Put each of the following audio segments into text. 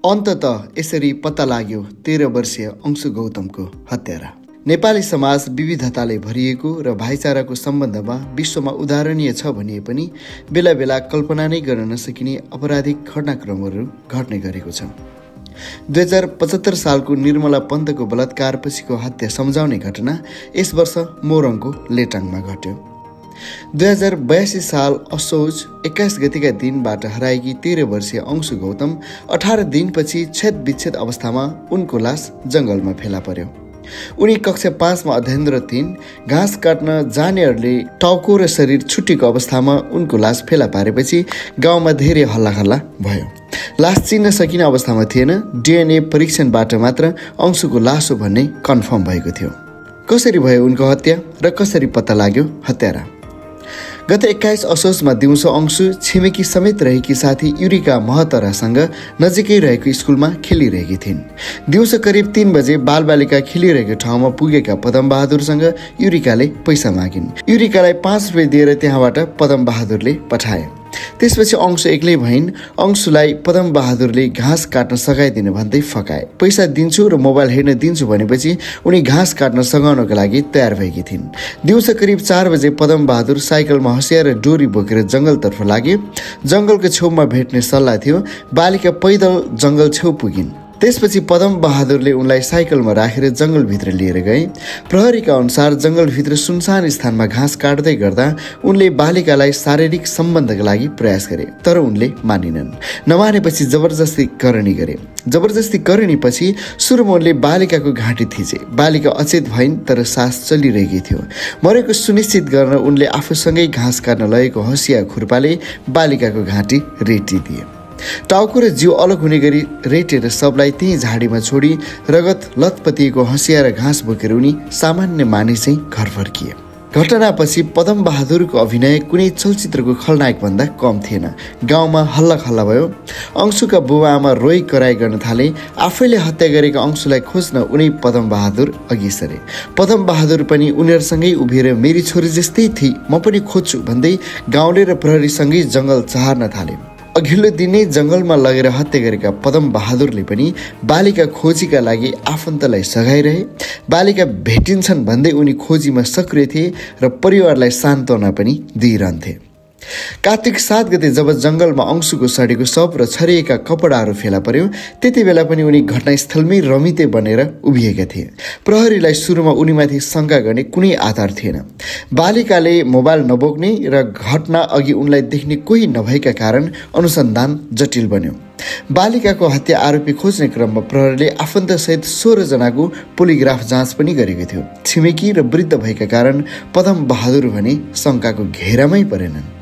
अन्ततः यसरी पत्ता लाग्यो 13 वर्षीय अंशु गौतमको हत्यारा। नेपाली समाज विविधताले भरिएको र भाइचाराको सम्बन्धमा विश्वमा उदाहरणीय छ भनिए पनि बेला बेला कल्पना नै गर्न नसकिने आपराधिक घटनाक्रमहरू घट्ने गरेको छ। 2075 सालको निर्मला पन्तको बलात्कारपछिको हत्या सम्झाउने घटना यस वर्ष मोरङको लेटाङमा घट्यो। 2082 साल असोज 21 गतिका दिनबाट हराएकी 13 वर्षीय अंशु गौतम 18 दिनपछि छेदविच्छेद अवस्थामा उनको लास जंगलमा फेला पर्यो। उनी कक्षा 5 मा अध्ययनरत थिइन्। घाँस काट्न जानेहरूले टाउको र शरीर छुट्टिएको अवस्थामा उनको लास फेला पारेपछि गाउँमा धेरै हल्लाखल्ला भयो। लास चिन्न सकिने अवस्थामा थिएन। डिएनए परीक्षणबाट मात्र अंशुको लास हो भन्ने कन्फर्म भएको थियो। कसरी भयो उनको हत्या र कसरी पत्ता लाग्यो हत्यारा? गत 21 असोजमा दिउँसो अंशु छिमेकी समेत रहेकी साथी युरिका महतरासँग नजिकै रहेको स्कुलमा खेलिरहेकी थिइन्। दिउँसो करिब 3 बजे बालबालिका खेलिरहेको ठाउँमा पुगेका पदम बहादुरसँग युरिकाले पैसा मागिन्। युरिकालाई 5 रुपियाँ दिएर त्यहाँबाट पदम बहादुरले पठाए। त्यसपछि अंशु एक्लै भइन्। अंशुलाई पदम बहादुरले घाँस काट्न सघाइदिन भन्दै फकाए। पैसा दिन्छु र मोबाइल हेर्न दिन्छु भनेपछि उनी घाँस काट्न सघाउनका लागि तयार भएकी थिइन्। दिउँसो करिब 4 बजे पदम बहादुर साइकलमा हँसिएर डोरी बोकेर जंगलतर्फ लागे। जंगलको छेउमा भेट्ने सल्लाह थियो। बालिका पैदल जंगल छेउ पुगिन्। त्यसपछि पदम बहादुरले उनलाई साइकलमा राखेर जंगलभित्र लिएर गए। प्रहरीका अनुसार जंगलभित्र सुनसान स्थानमा घाँस काट्दै गर्दा उनले बालिकालाई शारीरिक सम्बन्धका लागि प्रयास गरे, तर उनले मानिनन्। नमानेपछि जबरजस्ती करणी गरे। जबरजस्ती करणीपछि सुरुमा उनले बालिकाको घाँटी थिचे। बालिका अचेत भइन्, तर सास चलिरहेकी थियो। मरेको सुनिश्चित गर्न उनले आफूसँगै घाँस काट्न लगेको हँसिया खुर्पाले बालिकाको घाँटी रेटिदिए। टाउको र जिउ अलग हुने गरी रेटेर सबलाई त्यही झाडीमा छोडी रगत लतपतिएको हँसिया र घाँस बोकेर उनी सामान्य मानिस चाहिँ घर फर्किए। घटनापछि पदम बहादुरको अभिनय कुनै चलचित्रको खलनायक भन्दा कम थिएन। गाउँमा हल्लाखल्ला भयो। अंशुका बुबा आमा रोइ कराई गर्न थाले। आफैले हत्या गरेका अंशुलाई खोज्न उनी पदम बहादुर अघि सरे। पदम बहादुर पनि उनीहरूसँगै उभिएर मेरी छोरी जस्तै थिए, म पनि खोज्छु भन्दै गाउँले र प्रहरीसँगै जंगल चहार्न थाले। अघिल्लो दिनै जंगलमा लगेर हत्या गरेका पदम बहादुरले पनि बालिका खोजीका लागि आफन्तलाई सघाइरहे। बालिका भेटिन्छन् भन्दै उनी खोजीमा सक्रिय थिए र परिवारलाई सान्त्वना पनि दिइरहन्थे। कार्तिक 7 गते जब जंगलमा अंशुको सडेको शव र छरिएका कपडाहरू फेला पर्यो, त्यति बेला पनि उनी घटनास्थलमै रमिते बनेर उभिएका थिए। प्रहरीलाई सुरुमा उनीमाथि शंका गर्ने कुनै आधार थिएन। बालिकाले मोबाइल नबोक्ने र घटना अघि उनलाई देख्ने कोही नभएका कारण अनुसन्धान जटिल बन्यो। बालिकाको हत्या आरोपी खोज्ने क्रममा प्रहरीले आफन्तसहित 16 जनाको पोलिग्राफ जाँच पनि गरेको थियो। छिमेकी र वृद्ध भएका कारण पदम बहादुर भने शंकाको घेरामै परेनन्।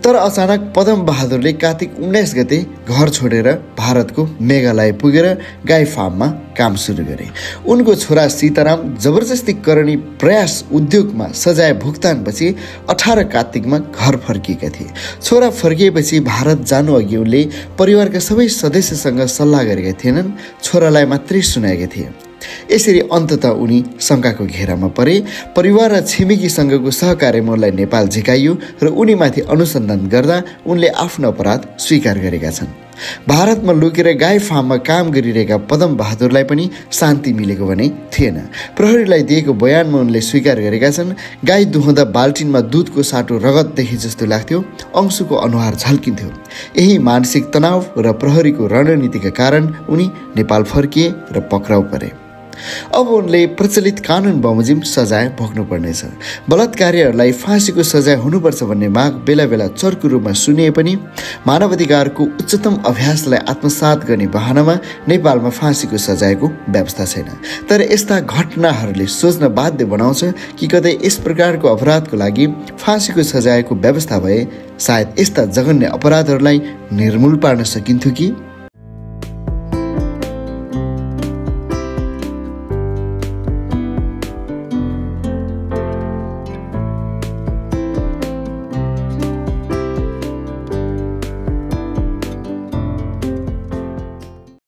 तर अचानक पदम बहादुरले कार्तिक 19 गते घर छोडेर भारतको मेघालय पुगेर गाई फार्ममा काम सुरु गरे। उनको छोरा सीताराम जबरजस्ती करणी प्रयास उद्योगमा सजाय भुक्तानपछि 18 कार्तिकमा घर फर्किएका थिए। छोरा फर्किएपछि भारत जानु अघि उनले परिवारका सबै सदस्यसँग सल्लाह गरेका थिएनन्, छोरालाई मात्रै सुनाएका थिए। यसरी अन्ततः उनी शंकाको घेरामा परे। परिवार र छिमेकीसँगको सहकार्यमा उनलाई नेपाल झिकाइयो र उनीमाथि अनुसन्धान गर्दा उनले आफ्नो अपराध स्वीकार गरेका छन्। भारतमा लुकेर गाई फार्ममा काम गरिरहेका पदम बहादुरलाई पनि शान्ति मिलेको भने थिएन। प्रहरीलाई दिएको बयानमा उनले स्वीकार गरेका छन्। गाई दुहुँदा बाल्टिनमा दुधको साटो रगत देखे जस्तो लाग्थ्यो। अंशुको अनुहार झल्किन्थ्यो। यही मानसिक तनाव र प्रहरीको रणनीतिका कारण उनी नेपाल फर्किए र पक्राउ परे। अब उनले प्रचलित कानुन बमोजिम सजाय भोग्नुपर्नेछ। बलात्कारीहरूलाई फाँसीको सजाय हुनुपर्छ भन्ने माग बेला बेला चर्को रूपमा सुनिए पनि मानवाधिकारको उच्चतम अभ्यासलाई आत्मसात गर्ने बहानामा नेपालमा फाँसीको सजायको व्यवस्था छैन। तर यस्ता घटनाहरूले सोच्न बाध्य बनाउँछ कि कतै यस प्रकारको अपराधको लागि फाँसीको सजायको व्यवस्था भए सायद यस्ता जघन्य अपराधहरूलाई निर्मूल पार्न सकिन्थ्यो कि।